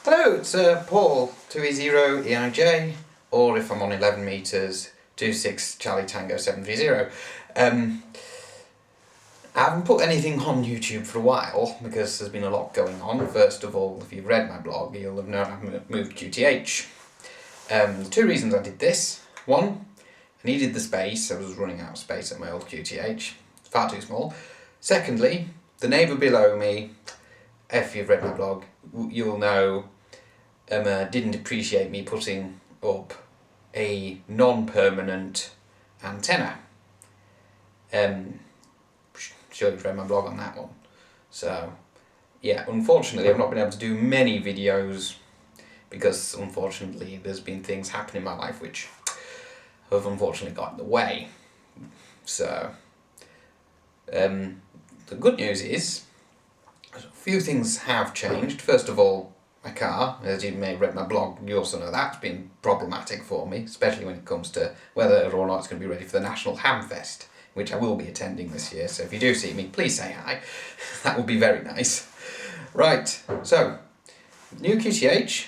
Hello, it's Paul, 2E0EIJ, or if I'm on 11 metres, 26 Charlie Tango 730. I haven't put anything on YouTube for a while because there's been a lot going on. First of all, if you've read my blog, you'll have known I've moved QTH. Two reasons I did this. One, I needed the space. I was running out of space at my old QTH. It's far too small. Secondly, the neighbour below me, if you've read my blog, you'll know didn't appreciate me putting up a non-permanent antenna. Sure you've read my blog on that one. So, yeah, unfortunately I've not been able to do many videos because unfortunately there's been things happening in my life which have unfortunately got in the way. So, the good news is a few things have changed. First of all, my car, as you may have read my blog, you also know that's been problematic for me, especially when it comes to whether or not it's going to be ready for the National Hamfest, which I will be attending this year, so if you do see me, please say hi. That would be very nice. Right, so, new QTH,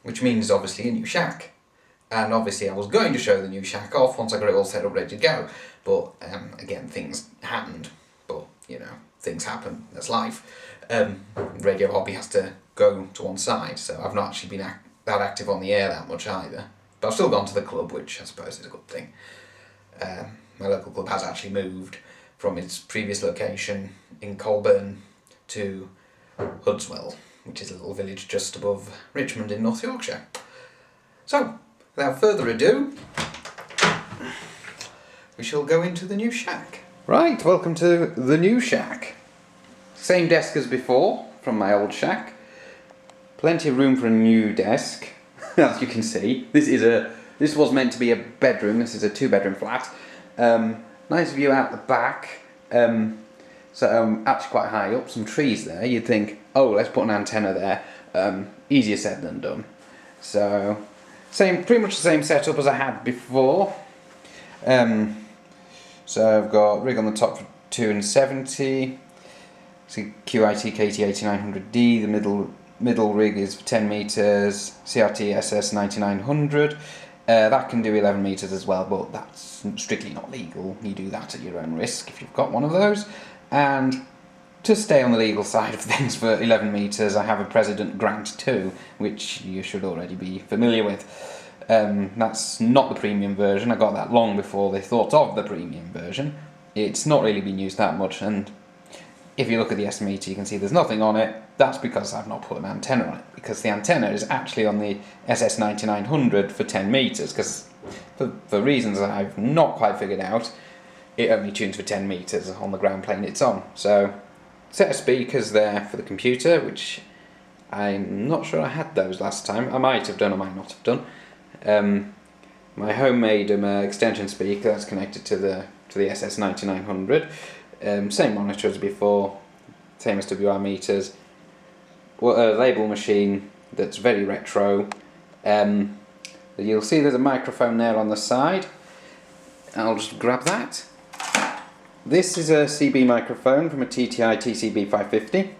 which means obviously a new shack. And obviously I was going to show the new shack off once I got it all set up ready to go, but again, things happened. But, you know, things happen, that's life. Radio Hobby has to go to one side, so I've not actually been that active on the air that much either. But I've still gone to the club, which I suppose is a good thing. My local club has actually moved from its previous location in Colburn to Hudswell, which is a little village just above Richmond in North Yorkshire. So, without further ado, we shall go into the new shack. Right, welcome to the new shack. Same desk as before, from my old shack. Plenty of room for a new desk, as you can see. This was meant to be a bedroom, this is a 2-bedroom flat. Nice view out the back. So actually quite high up, some trees there. You'd think, oh, let's put an antenna there. Easier said than done. So, pretty much the same setup as I had before. So I've got rig on the top for 270. See QIT KT8900D, the middle rig is for 10 metres, CRT SS 9900. That can do 11 metres as well, but that's strictly not legal. You do that at your own risk if you've got one of those. And to stay on the legal side of things for 11 metres, I have a President Grant 2, which you should already be familiar with. That's not the premium version. I got that long before they thought of the premium version. It's not really been used that much, and if you look at the S-meter, you can see there's nothing on it. That's because I've not put an antenna on it, because the antenna is actually on the SS9900 for 10 metres, because for reasons that I've not quite figured out, it only tunes for 10 metres on the ground plane it's on. So, set of speakers there for the computer, which I'm not sure I had those last time. I might have done, I might not have done. My homemade extension speaker that's connected to the SS9900. Same monitor as before, same SWR meters. A label machine that's very retro. You'll see there's a microphone there on the side. I'll just grab that. This is a CB microphone from a TTI TCB 550.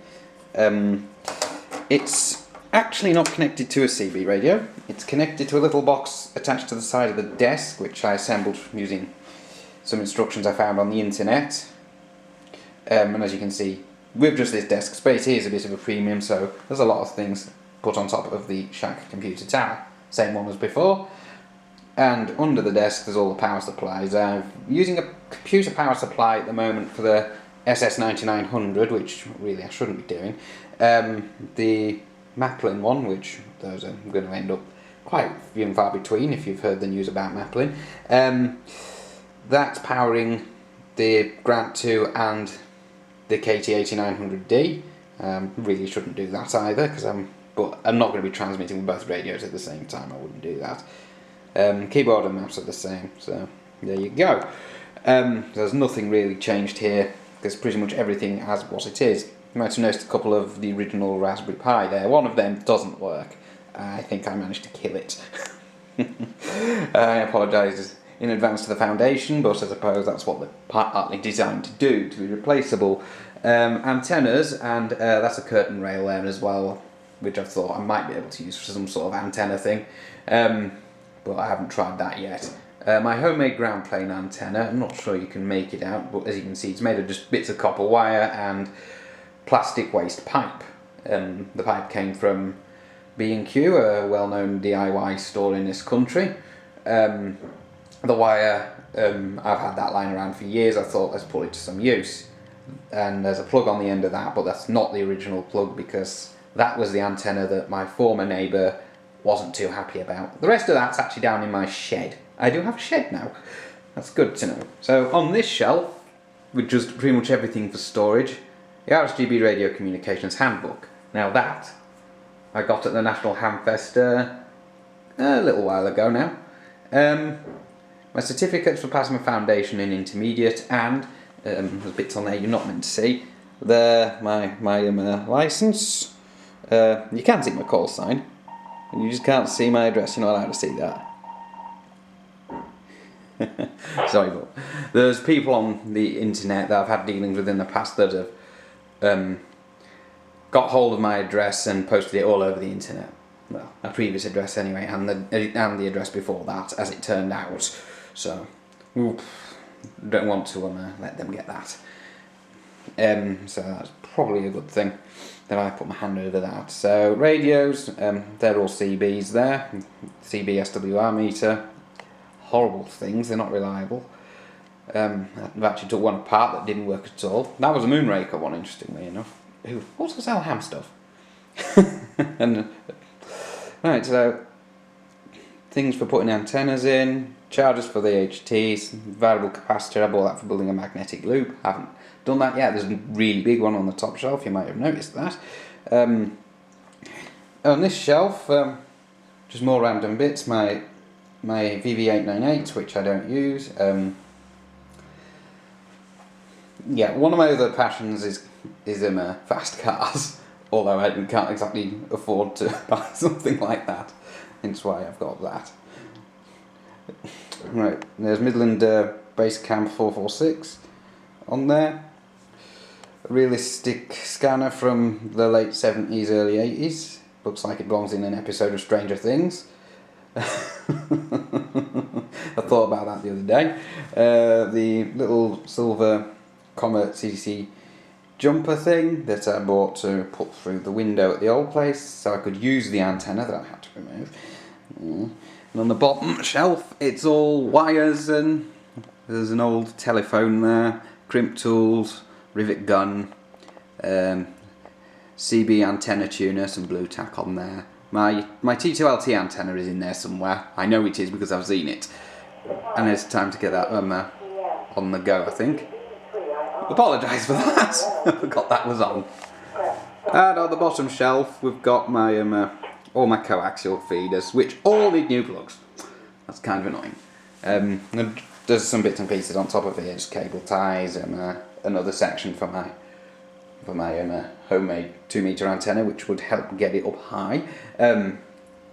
It's actually not connected to a CB radio. It's connected to a little box attached to the side of the desk, which I assembled using some instructions I found on the internet. And as you can see, with just this desk space, here's a bit of a premium, so there's a lot of things put on top of the shack computer tower. Same one as before. And under the desk there's all the power supplies. I'm using a computer power supply at the moment for the SS9900, which really I shouldn't be doing. The Maplin one, which those are going to end up quite few and far between if you've heard the news about Maplin. That's powering the Grant 2 and the KT8900D. Really shouldn't do that either, but I'm not going to be transmitting with both radios at the same time. I wouldn't do that. Keyboard and mouse are the same, so there you go. There's nothing really changed here, because pretty much everything as what it is. You might have noticed a couple of the original Raspberry Pi there. One of them doesn't work. I think I managed to kill it. I apologise in advance to the foundation, but I suppose that's what they're partly designed to do, to be replaceable. Antennas, and that's a curtain rail there as well. which I thought I might be able to use for some sort of antenna thing, but I haven't tried that yet. My homemade ground plane antenna, I'm not sure you can make it out, but as you can see it's made of just bits of copper wire and plastic waste pipe. The pipe came from B&Q, a well-known DIY store in this country. The wire, I've had that lying around for years. I thought, let's put it to some use. And there's a plug on the end of that, but that's not the original plug because that was the antenna that my former neighbour wasn't too happy about. The rest of that's actually down in my shed. I do have a shed now. That's good to know. So on this shelf, with just pretty much everything for storage, the RSGB Radio Communications Handbook. Now that I got at the National Hamfest a little while ago now. My certificates for passing my foundation in intermediate, and there's bits on there you're not meant to see. There, my licence. You can see my call sign, and you just can't see my address. You're not allowed to see that. Sorry, but there's people on the internet that I've had dealings with in the past that have got hold of my address and posted it all over the internet. Well, my previous address anyway, and the address before that, as it turned out. So, don't want to let them get that. So that's probably a good thing that I put my hand over that. So radios, they're all CBs there. CB SWR meter. Horrible things, they're not reliable. I've actually took one apart that didn't work at all. That was a Moonraker one, interestingly enough. Who also sell ham stuff. And right, so things for putting antennas in, chargers for the HTs, variable capacitor. I bought that for building a magnetic loop. I haven't done that yet. There's a really big one on the top shelf. You might have noticed that. On this shelf, just more random bits. My VV898, which I don't use. Yeah, one of my other passions is fast cars, although I can't exactly afford to buy something like that. Hence why I've got that. Right, there's Midland Basecamp 446 on there. A realistic scanner from the late 70s, early 80s. Looks like it belongs in an episode of Stranger Things. I thought about that the other day. The little silver Comet CDC jumper thing that I bought to put through the window at the old place so I could use the antenna that I had to remove. And on the bottom shelf it's all wires, and there's an old telephone there, crimp tools, rivet gun, CB antenna tuner, some blue tack on there. My T2LT antenna is in there somewhere. I know it is because I've seen it. And it's time to get that on the go, I think. Apologise for that. I forgot that was on. And on the bottom shelf we've got my all my coaxial feeders, which all need new plugs. That's kind of annoying. And there's some bits and pieces on top of it, just cable ties and another section for my homemade 2-meter antenna, which would help get it up high.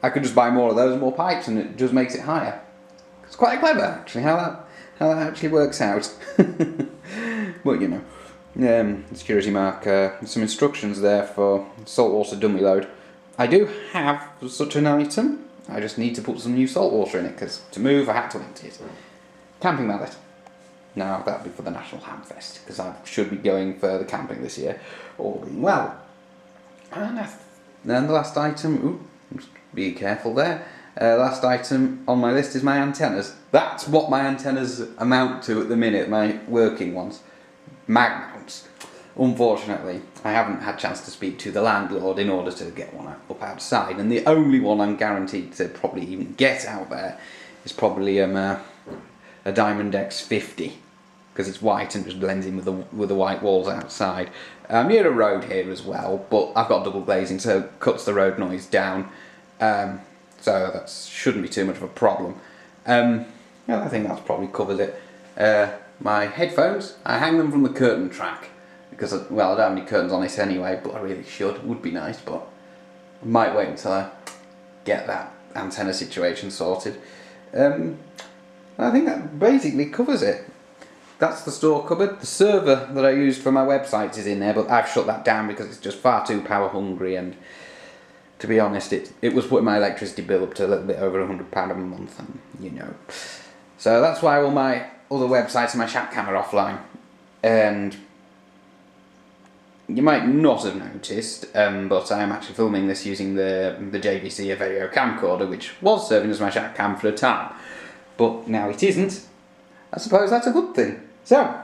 I could just buy more of those and more pipes, and it just makes it higher. It's quite clever, actually, how that actually works out. But you know, security marker, some instructions there for saltwater dummy load. I do have such an item. I just need to put some new saltwater in it, because to move I had to empty it. Camping mallet. Now that'll be for the National Hamfest, because I should be going further camping this year, all being well. And then the last item, just be careful there. Last item on my list is my antennas. That's what my antennas amount to at the minute, my working ones. Mag mounts. Unfortunately, I haven't had a chance to speak to the landlord in order to get one up outside, and the only one I'm guaranteed to probably even get out there is probably a Diamond X50, because it's white and just blends in with the white walls outside. I'm near a road here as well, but I've got double glazing, so it cuts the road noise down, so that shouldn't be too much of a problem. Yeah, I think that's probably covers it. My headphones, I hang them from the curtain track, because, well, I don't have any curtains on this anyway, but I really should. It would be nice, but I might wait until I get that antenna situation sorted. I think that basically covers it. That's the store cupboard. The server that I used for my website is in there, but I've shut that down because it's just far too power hungry, and to be honest, it was putting my electricity bill up to a little bit over £100 a month, and you know. So that's why all my other websites and my Shatcam are offline. And you might not have noticed, but I am actually filming this using the JVC Aveiro camcorder, which was serving as my Shatcam for a time, but now it isn't. I suppose that's a good thing. So,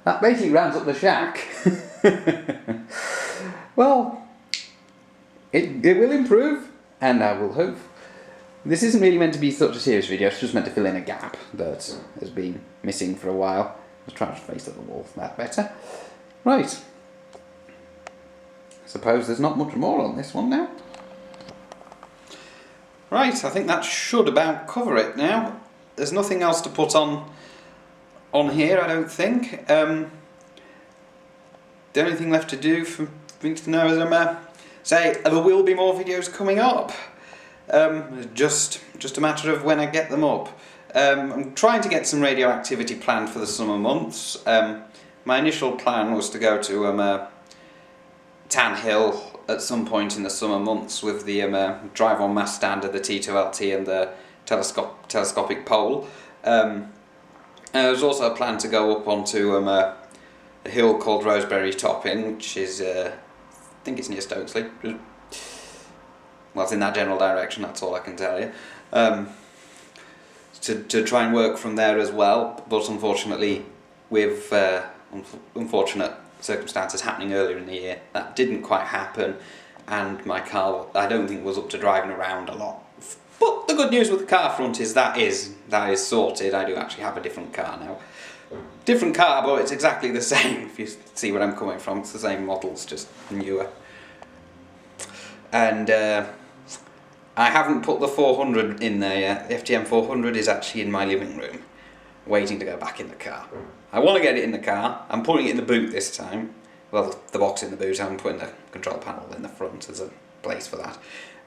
that basically rounds up the shack. Well, it will improve, and I will hope. This isn't really meant to be such a serious video, it's just meant to fill in a gap that has been missing for a while. Let's try to face the wall for that better. Right. I suppose there's not much more on this one now. Right, I think that should about cover it now. There's nothing else to put on here, I don't think. The only thing left to do for me to know is say there will be more videos coming up. Just a matter of when I get them up. I'm trying to get some radioactivity planned for the summer months. My initial plan was to go to Tan Hill at some point in the summer months with the drive-on mast stand of the T2LT and the telescopic pole. There's also a plan to go up onto a hill called Roseberry Topping, which is, I think it's near Stokesley. Well, it's in that general direction, that's all I can tell you. To try and work from there as well, but unfortunately, with unfortunate circumstances happening earlier in the year, that didn't quite happen, and my car, I don't think, was up to driving around a lot. But the good news with the car front is that is sorted. I do actually have a different car now. Different car, but it's exactly the same, if you see where I'm coming from. It's the same models, just newer. And I haven't put the 400 in there yet. The FTM 400 is actually in my living room, waiting to go back in the car. I want to get it in the car. I'm putting it in the boot this time. Well, the box in the boot, I'm putting the control panel in the front. There's a place for that.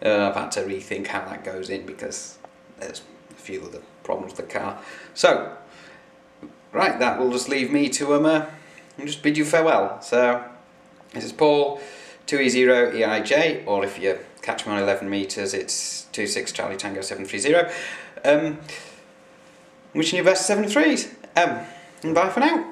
I've had to rethink how that goes in because there's a few other problems with the car. So, right, that will just leave me to just bid you farewell. So, this is Paul, 2E0 EIJ, or if you catch me on 11 metres, it's 26 Charlie Tango 730. Wishing you best 7 threes. And bye for now.